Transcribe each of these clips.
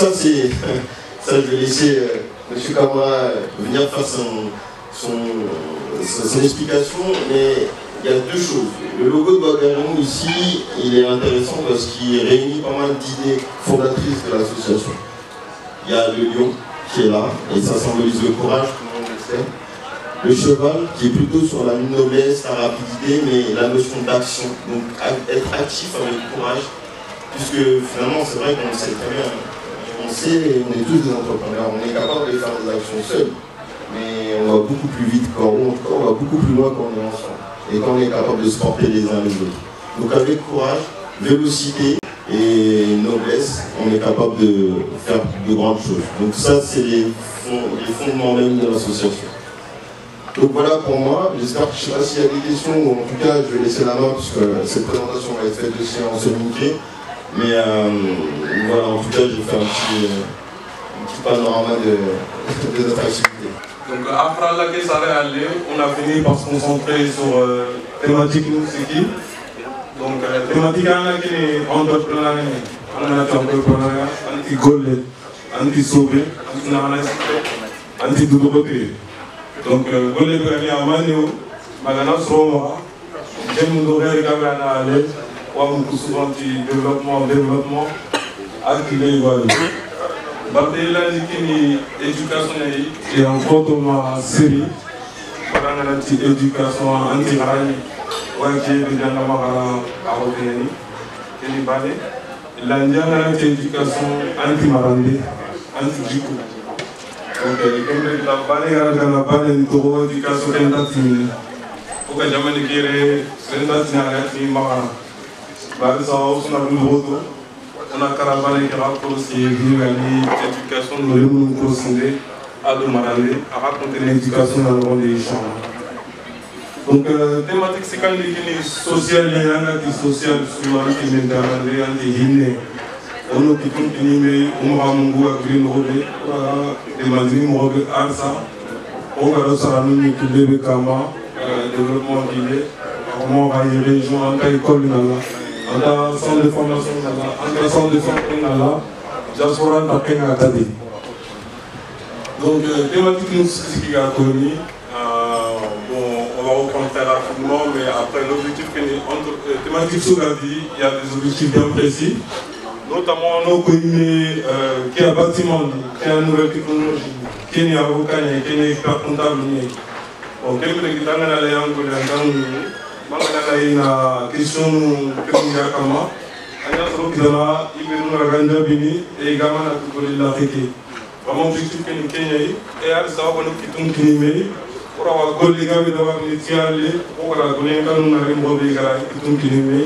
ça, c'est. Ça, je vais laisser M. Camara venir faire son explication, mais il y a deux choses. Le logo de Ouagadougou ici, il est intéressant parce qu'il réunit pas mal d'idées fondatrices de l'association. Il y a le lion qui est là, et ça symbolise le courage, tout le monde le sait. Le cheval qui est plutôt sur la noblesse, la rapidité, mais la notion d'action. Donc être actif avec courage, puisque finalement c'est vrai qu'on le sait très bien. On sait, on est tous des entrepreneurs, on est capable de faire des actions seuls, mais on va beaucoup plus vite quand on va beaucoup plus loin quand on est ensemble et quand on est capable de se porter les uns les autres. Donc avec courage, vélocité et noblesse, on est capable de faire de grandes choses. Donc ça, c'est les fondements même de l'association. Donc voilà pour moi, j'espère que je ne sais pas s'il y a des questions, ou en tout cas je vais laisser la main puisque cette présentation va être faite aussi en semi-quai. Mais voilà, en tout cas je vais faire un petit panorama de notre activité. Donc après la caisse on a fini par se concentrer sur thématique nous c'est qui. Donc thématique entrepreneuriat, anti-golet, anti-sauvé, anti-doudouroté. Donc, golet de la Manio, Magana Soma, j'aime nous regarder à l'aise, ou souvent développement, activé igual. Barthéla Nikini, éducation et en photo ma série, pendant éducation anti-rani, ou qui est dans la Mahara à Roteni, qui est balé, l'indienne éducation anti-marandé, anti-jikou. Donc, comme la balle dans la balle de Toro, éducation anti-marandé. Pour que jamais ne guérir, c'est un on a caravane qui rapporte l'éducation de l'éducation à Domarandé, à raconter l'éducation dans le monde des champs. Donc, thématique, c'est quand les social, il y a un anti-social, sur anti-mentalandé, anti-hymne. On a qui continue, on va mongo à Green Robe, des mandines, Robe Arsa, on va le Saranouni, qui lève Kama, développement guiné, comment on va y rejoindre en école en tant centre de formation, en tant centre de formation, diaspora en tant qu'Atadi. Donc, thématique nous qui a connu, on va reprendre très rapidement, mais après l'objectif thématique sur la vie, il y a des objectifs bien précis. Notamment, on a connu qui a bâtiment, qui a une nouvelle technologie, qui est avocat, qui est expert comptable. Donc, quelqu'un qui est dans la langue, la question que nous avons, et également la réalité. Vraiment, objectif que nous avons, et à ça, on a quitté pour avoir collé d'avoir initié, pour avoir collé un canon à l'immobilier,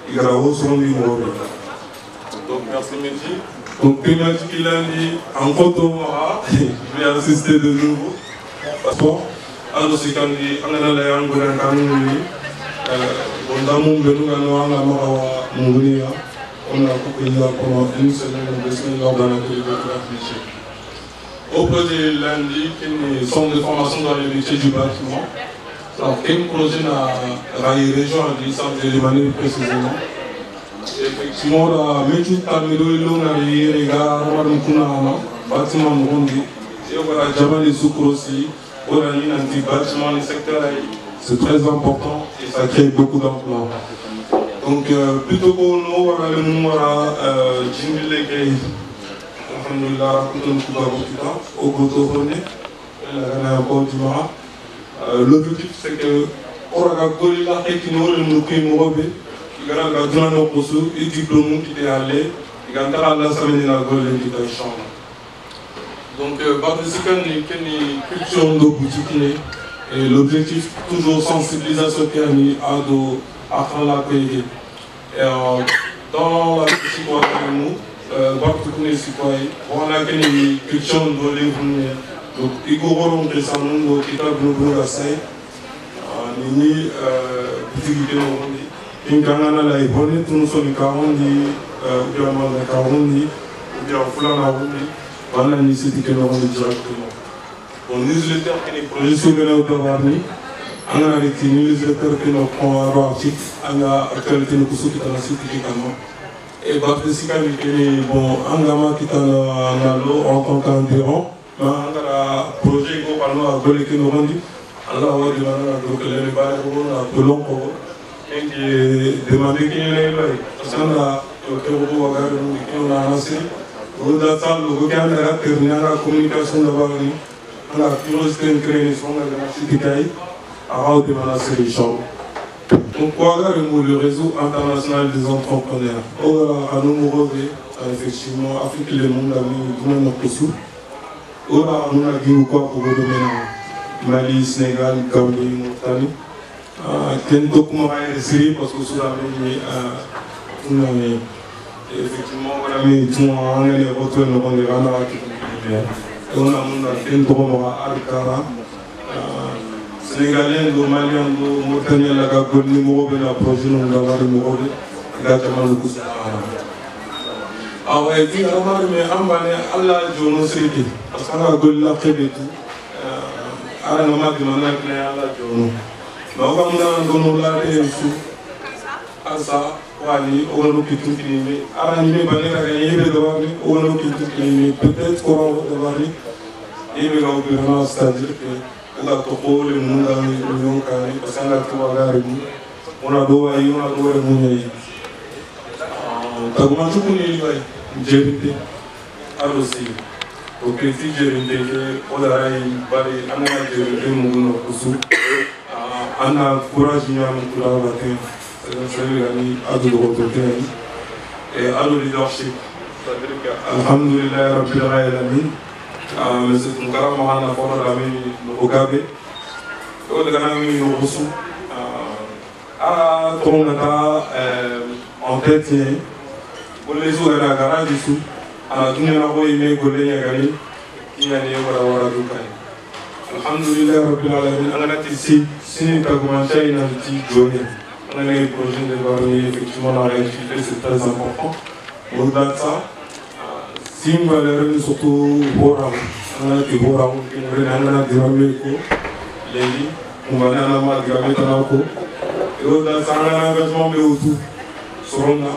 il y a donc, merci, Métis. Donc, thématique qu'il a dit, en photo, je vais assister de nouveau. Passeport. Alors, c'est quand on a la langue de la on a pendant une semaine ou 2 semaines lors d'un atelier de réfléchir. Au projet lundi, qui est centre de formation dans les métiers du bâtiment. Alors, quel projet n'a région à dire ça, je vais demander précisément. Effectivement, la métier de l'eau, les gars, bâtiment Burundi, et voilà, jamais les soukous aussi, on a un anti-bâtiment, les secteurs. C'est très important et ça crée beaucoup d'emplois. Donc, plutôt que nous, on a le nom de Jimmy Legay, au Gotorone, l'objectif c'est que, pour la Golila et nous il y a un grand opposé, et diplôme qui est allé, il y a un grand semaine de la Golila. Donc, participer à une culture de boutique. Et l'objectif, toujours sensibilisation qui est mis à la pays. Et dans la petite boîte de nous, on a une culture de l'évolution. Donc, il y a un peu de temps qui est venu à la scène. Il y a une petite idée de il y a un peu de temps qui est venu à la scène. Bon, newsletter qui est projet sur le Warni, on a des newsletters qui nous font un article, on a actualité de Koussou qui est dans le site également. Et Baptiste bon, Angama qui est en tant qu'enterrant, un projet qui a collecté nos rendus, Allah a demandé à les balles pour l'on et demandé qu'il y ait parce qu'on a lancé, on a la communication d'abord, on a curiosité de créer des avant de menacer les chambres. Donc, le réseau international des entrepreneurs. À nous effectivement, Afrique le monde a mis notre sous. On a dit quoi pour le domaine Mali, Sénégal, Gambie, Mauritanie. Quel document est série parce que cela effectivement, on a mis tout en les retours dans les rangs qui on a fait un droit à Alcara. Sénégalais, Maliens, Mauritaniens, la Gabon, numéro de la projet, nous avons le numéro de la Gabon. Ah ouais, puis mais Allah, je ne sais pas. Parce qu'on a gueulé la près de tout. Allah m'a demandé que Allah, je ne sais pas. Mais on va me donner la ça, Wali, on va nous quitter tout fini. Allah, il m'a donné la gagne, on va nous quitter tout fini. Peut-être qu'on va devoir dire, il va gouvernement, c'est-à-dire que. On a tout le monde dans l'Union parce qu'on a tout à l'heure. On a deux aïeux, on a deux aïeux. Quand on a tout le monde, alors aussi. Donc, si j'ai une idée, on a on a courage pour la bataille. C'est et à le leadership. C'est-à-dire que, alhamdoulilah, Rabbil Alamin. Mais c'est un grand moment à fond de la vie au Gabé. On a gagné au Rousseau. À Tonga, en tête, pour les autres, à la garage dessous, à tout le monde, il y a Golé Yagari, qui a eu à Dubaï. Alhamdulillah, Rabbil Alamin, on a ici, si nous avons commencé une petite journée, on a eu le projet de voir effectivement la réalité, c'est très important. Au-delà de ça, si nous avons surtout Boram, on a dit Boram, on a dit Rameko, on va aller à la marque de Tanako, et au-delà de ça, on a un engagement de Outou, Sorona,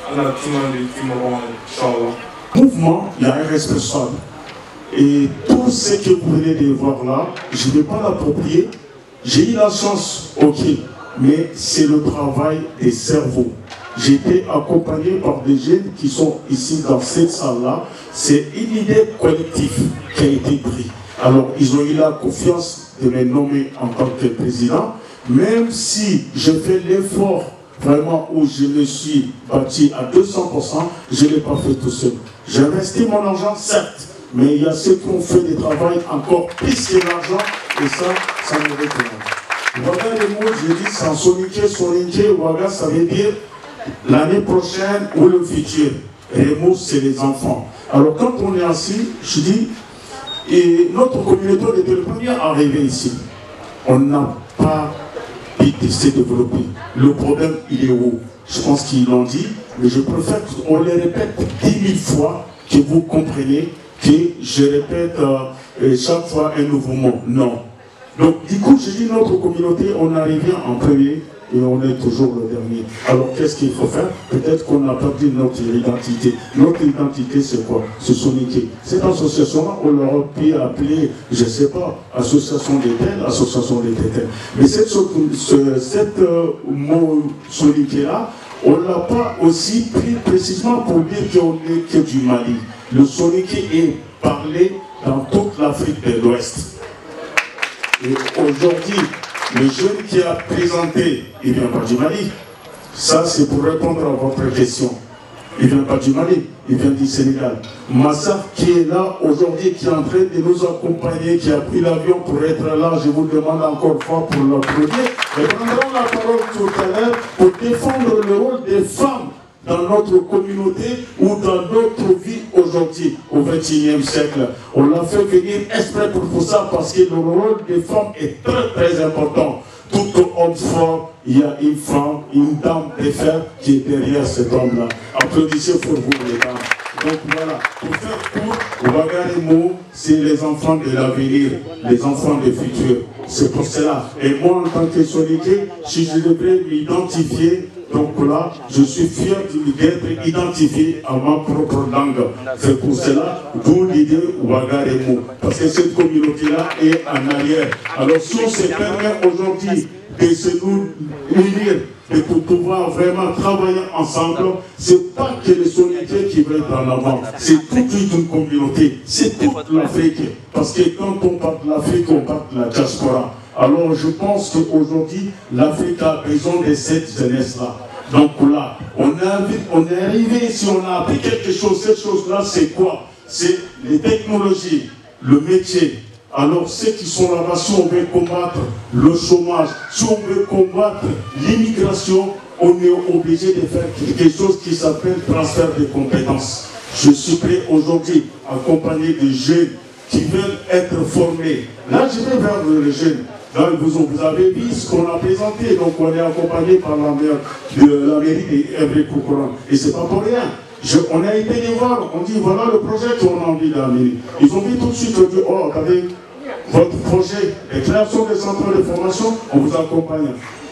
on a demandé Timor, Inch'Allah. Mouvement, il y a un responsable. Et tout ce que vous venez de voir là, je ne vais pas l'approprier. J'ai eu la chance, ok, mais c'est le travail des cerveaux. J'ai été accompagné par des jeunes qui sont ici dans cette salle-là. C'est une idée collective qui a été prise. Alors, ils ont eu la confiance de me nommer en tant que président, même si je fais l'effort vraiment où je me suis bâti à 200%, je ne l'ai pas fait tout seul. J'ai investi mon argent, certes, mais il y a ceux qui ont fait des travaux encore plus que l'argent, et ça me reconnaît. Voilà les mots, je dis sans soniquer, Ouaga, ça veut dire l'année prochaine ou le futur. Les mots, c'est les enfants. Alors quand on est assis, je dis, et notre communauté était le premier à arriver ici. On n'a pas pu se développer. Le problème, il est où? Je pense qu'ils l'ont dit, mais je préfère qu'on les répète 10 000 fois, que vous compreniez que je répète chaque fois un nouveau mot. Non. Donc, du coup, je dis notre communauté, on arrive en premier et on est toujours le dernier. Alors, qu'est-ce qu'il faut faire? Peut-être qu'on a perdu notre identité. Notre identité, c'est quoi? C'est soniquer. Cette association-là, on l'aurait pu appeler, je ne sais pas, association des tels, association des tels. Mais cette mot soniquer-là, on ne l'a pas aussi pris précisément pour dire qu'on n'est que du Mali. Le soniquer est parlé dans toute l'Afrique de l'Ouest. Et aujourd'hui, le jeune qui a présenté, il ne vient pas du Mali. Ça, c'est pour répondre à votre question. Il ne vient pas du Mali, il vient du Sénégal. Massaf qui est là aujourd'hui, qui est en train de nous accompagner, qui a pris l'avion pour être là, je vous demande encore une fois pour l'applaudir. Et prendrons la parole tout à l'heure pour défendre le rôle des femmes dans notre communauté ou dans notre vie aujourd'hui, au XXIe siècle. On l'a fait venir exprès pour ça parce que le rôle des femmes est très très important. Tout homme fort, il y a une femme, une dame de fer qui est derrière cet homme-là. Applaudissez pour vous les dames. Donc voilà, pour faire court, Ouagarimo, c'est les enfants de l'avenir, les enfants du futur. C'est pour cela. Et moi, en tant que soniqué, si je devrais m'identifier, Donc là, je suis fier d'être identifié à ma propre langue. C'est pour cela, d'où l'idée Ouagaremo. Parce que cette communauté-là est en arrière. Alors si on se permet aujourd'hui de se nous unir et pour pouvoir vraiment travailler ensemble, c'est pas que les soninké qui veulent être en avant, c'est toute une communauté, c'est toute l'Afrique. Parce que quand on parle de l'Afrique, on parle de la diaspora. Alors je pense qu'aujourd'hui, l'Afrique a besoin de cette jeunesse-là. Donc là, on est arrivé, si on a appris quelque chose, cette chose-là, c'est quoi? C'est les technologies, le métier. Alors ceux qui sont là-bas, si on veut combattre le chômage, si on veut combattre l'immigration, on est obligé de faire quelque chose qui s'appelle transfert de compétences. Je suis prêt aujourd'hui à accompagner des jeunes qui veulent être formés. Là, je vais vers les jeunes. Là, vous avez vu ce qu'on a présenté, donc on est accompagné par la mairie d'Evry-Courcouronnes. Et c'est pas pour rien. On a été les voir, on dit voilà le projet qu'on a envie d'amener. Ils ont dit tout de suite, on dit oh, regardez, votre projet de création des centres de formation, on vous accompagne.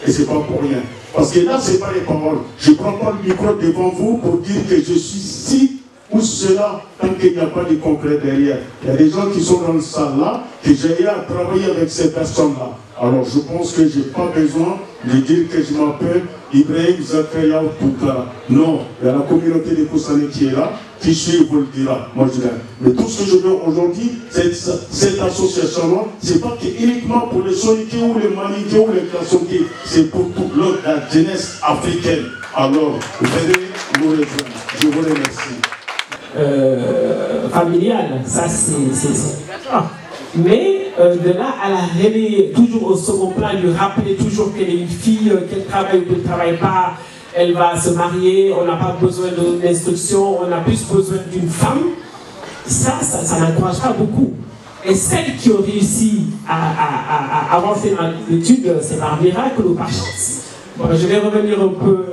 Et c'est pas pour rien. Parce que là, c'est pas les paroles. Je ne prends pas le micro devant vous pour dire que je suis ci ou cela, tant qu'il n'y a pas de concret derrière. Il y a des gens qui sont dans le salle là, que j'ai eu à travailler avec ces personnes-là. Alors je pense que je n'ai pas besoin de dire que je m'appelle Ibrahim Zakaria Toukara. Non, il y a la communauté de Koussané qui est là, qui suit vous le dira. Moi je dirais. Mais tout ce que je veux aujourd'hui, cette association-là, ce n'est pas uniquement pour les Soninké ou les Maninké ou les Kassonké, c'est pour toute la jeunesse africaine. Alors, venez nous rejoindre. Je vous remercie. Familiale, ça c'est mais de là à la relayer toujours au second plan, lui rappeler toujours qu'elle est une fille, qu'elle travaille ou qu'elle ne travaille pas, elle va se marier, on n'a pas besoin d'instruction, on a plus besoin d'une femme, ça n'encourage pas beaucoup. Et celles qui ont réussi à avancer dans l'étude, c'est par miracle ou par chance. Bon, je vais revenir un peu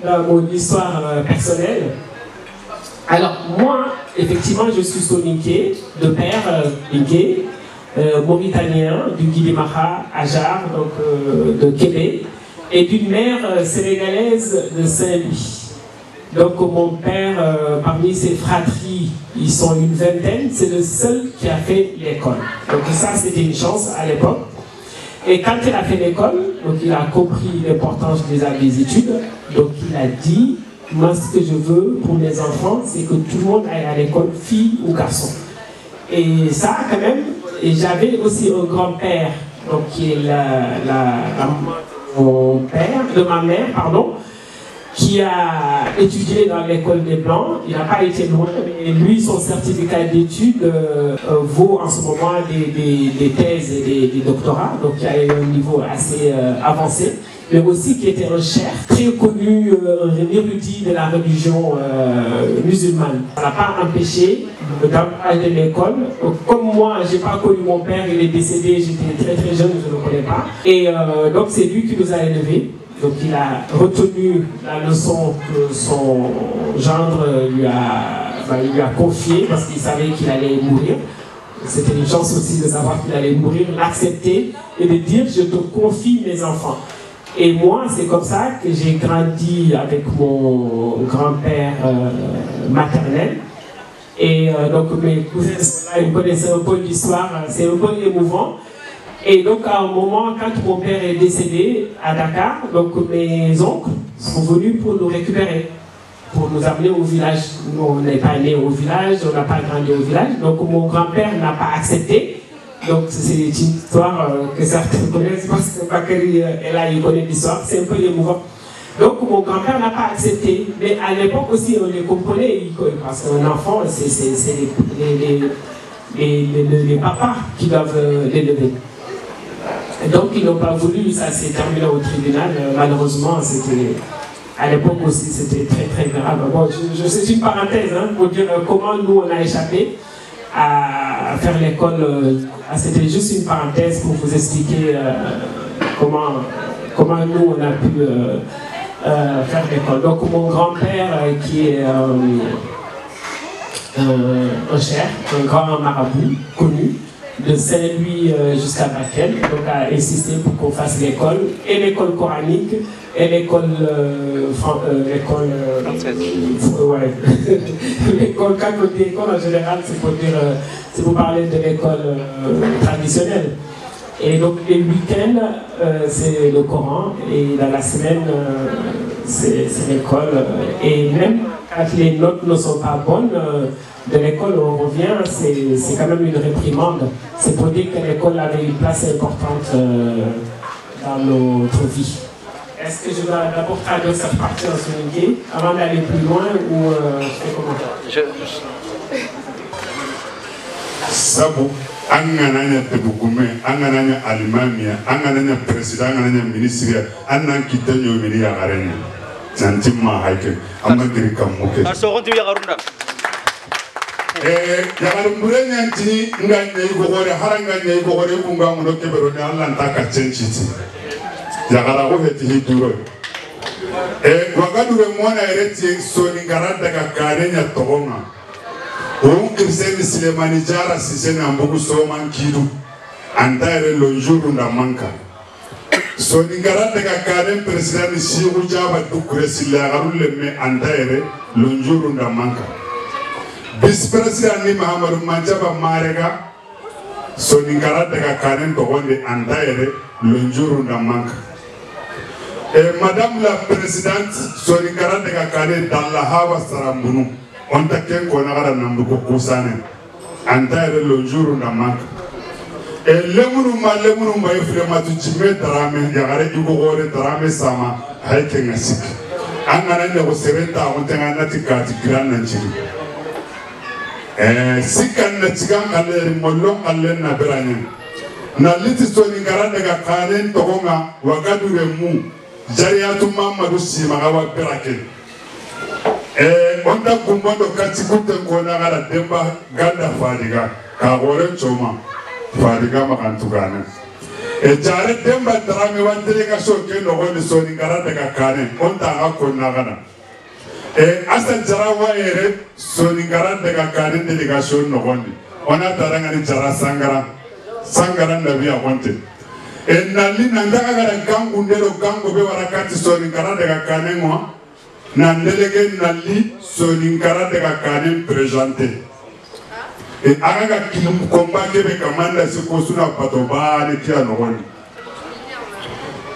dans mon histoire personnelle. Alors, moi, effectivement, je suis soninké, de père Inké, mauritanien, du Guinémaha, Ajar, donc de Québec, et d'une mère sénégalaise de Saint-Louis. Donc, mon père, parmi ses fratries, ils sont une vingtaine, c'est le seul qui a fait l'école. Donc, ça, c'était une chance à l'époque. Et quand il a fait l'école, donc il a compris l'importance des études, donc il a dit, moi, ce que je veux pour mes enfants, c'est que tout le monde aille à l'école, fille ou garçon. Et ça, quand même, et j'avais aussi un grand-père, donc qui est mon père, de ma mère, pardon, qui a étudié dans l'école des Blancs. Il n'a pas été loin, mais lui, son certificat d'études vaut en ce moment des thèses et des doctorats, donc il a eu un niveau assez avancé. Mais aussi qui était un chef très connu, un érudit de la religion musulmane. Ça n'a pas empêché d'aller de l'école. Comme moi, je n'ai pas connu mon père, il est décédé, j'étais très très jeune, je ne le connais pas. Et donc c'est lui qui nous a élevés. Donc il a retenu la leçon que son gendre lui a confiée parce qu'il savait qu'il allait mourir. C'était une chance aussi de savoir qu'il allait mourir, l'accepter et de dire je te confie mes enfants. Et moi, c'est comme ça que j'ai grandi avec mon grand-père maternel. Et donc mes cousins sont là, ils connaissaient un peu l'histoire, c'est un peu émouvant. Et donc à un moment, quand mon père est décédé à Dakar, donc mes oncles sont venus pour nous récupérer, pour nous amener au village. Nous, on n'est pas né au village, on n'a pas grandi au village, donc mon grand-père n'a pas accepté. Donc c'est une histoire que certains connaissent parce que Bakary est là, il connaît l'histoire, c'est un peu émouvant. Donc mon grand-père n'a pas accepté, mais à l'époque aussi on les comprenait, parce qu'un enfant, c'est les papas qui doivent l'élever. Donc ils n'ont pas voulu, ça s'est terminé au tribunal, malheureusement à l'époque aussi c'était très très grave. Bon, c'est une parenthèse hein, pour dire comment nous on a échappé à faire l'école. C'était juste une parenthèse pour vous expliquer comment nous on a pu faire l'école. Donc mon grand-père qui est un cher, un grand marabout connu, de Saint-Louis jusqu'à Bakel, donc a insisté pour qu'on fasse l'école, et l'école coranique, et l'école l'école catholique, l'école en général, c'est pour parler de l'école traditionnelle. Et donc les week-ends, c'est le Coran, et dans la semaine, c'est l'école. Et même quand les notes ne sont pas bonnes, de l'école on revient, c'est quand même une réprimande. C'est pour dire que l'école avait une place importante dans notre vie. Est-ce que je dois d'abord traduire cette partie en souligné avant d'aller plus loin ou je fais comment? Sabo, angananya tebukume, angananya alimamia, angananya président, angananya ministre, anan kitanyo mini ya garenya. Santima haike, amagiri kamuke. Arsogonti ya garunda. Yagarumburenya ntini nganye igogore haranganye igogore kunga munoke berone Allah ntaka chenchiti. Yagara ko heti hiduro. Wagadure mwana ereti soni garanda kakarenya togonga. Kirisen Silemani Jara Sisene Ambugu Soman Kidu Antaire Lonjuru Ndamanka Soni Garante Karen President Siru Java Dukresi Lagarule Me Antaire Lonjuru Ndamanka Vice President Ni Mahamadou Manjaba Marega Soni Garante Karen Togonde Antaire Lonjuru Ndamanka Madame la Présidente Soni Garante Karen Dalahawa Sarambunu on t'a qu'un connard nambuko kusane antaire le jour na manque et le munu ma yefrema tu chime drame yagare igogore drame sama haike ngasik angana ne ko serenta on tanga nati kati gran nanchiri sikan na tigan kalle mollo kalle na beranye na liti soni garande ga kalen togonga wagadu remu jariyatu mamadu sima gawa berake on t'a kumbondo katikute kona gara demba ganda fadiga ka gore choma fadiga makantugana jare demba drame wa delegation ke no goni soni gara daga kane on t'a ga kona gana asa jara wa ere soni gara daga kane delegation no goni ona taranga ni jara sangara nabi akonte nali nandaga gara gangu ndero gangu be warakati soni gara daga kane ngwa na délégué Nali Soninkara de Kakanen présenté. Et Araga Kilum combat Québec Amanda Sikosuna Patoba et Kianon.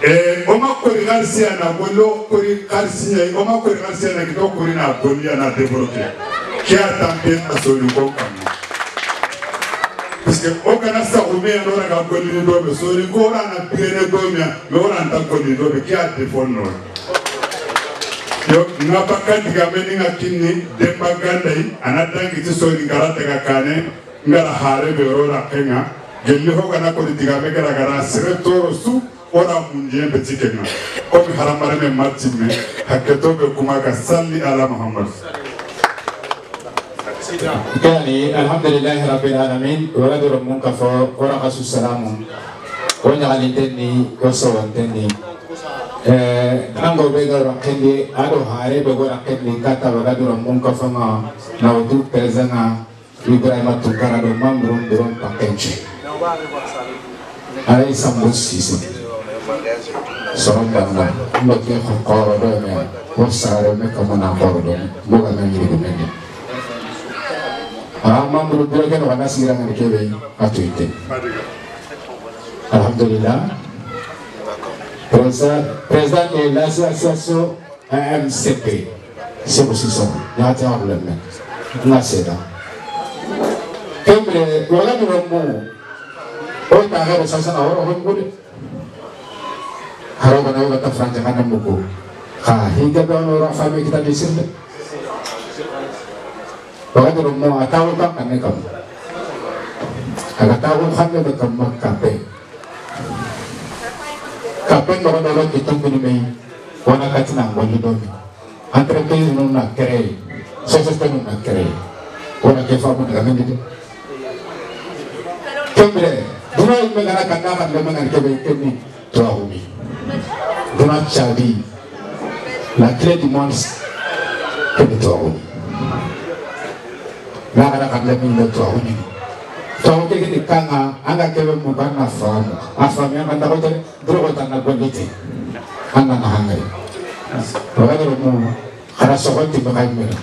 Et Oma Korigarcia Nabolo, Korigarcia, Oma Korigarcia Nakito Korina Boliana débloqué. Qui a tenté à Sonikon. Parce que aucun Saoumé n'aura pas connu d'homme, Sonikora n'a plus de domia, l'on a connu d'homme qui a défendu. Ngapaka digameni ngakini demba gandai anatangi tisoni karate kakane ngara hare beorora kenga gelli hoga na ko digame gara sire toro su ora munje betikenga ko haramare me matime haketo be kuma ka salli ala muhammad kani alhamdulillah rabbil alamin wala do mun ka fo ora kasu salamu wonya alinteni ko sawanteni ango bega rakende ado hare bego rakende kata bagadu ramon kafanga na utu pezana Ibrahima tukara do mamrum dron pakenche ay sambus sisi sorondanga mbake khoro do me wasare me kamana khoro do boga na yiri do me mamrum dron ke wana sira ngani kebe atuite alhamdulillah. Président de l'association AMCP, c'est aussi ça. Il y a un problème. Là, c'est là. Comme voilà le mot, on t'a regardé ça, ça n'a pas de alors, on a eu la France, on a beaucoup. Ah, il y a bien une famille qui t'a décidé. Voilà le mot, à ta hauteur, on est comme. À ta hauteur, on est comme campé. Kapen orang kita punya wana katina ngoli domi entreprise no na créer société no na créer wana ke famu na ngandi kembre duna me ngana kana kan le ngani ke be kemi to ahumi duna chabi la clé du monde que to ahumi na kana kan le mi to ahumi to ahumi ni kanga anga kebe mukana famu afamu yang anda kote drogo tanah bondite anda nahangai. Bagaimana mu harus sohoti bagaimana?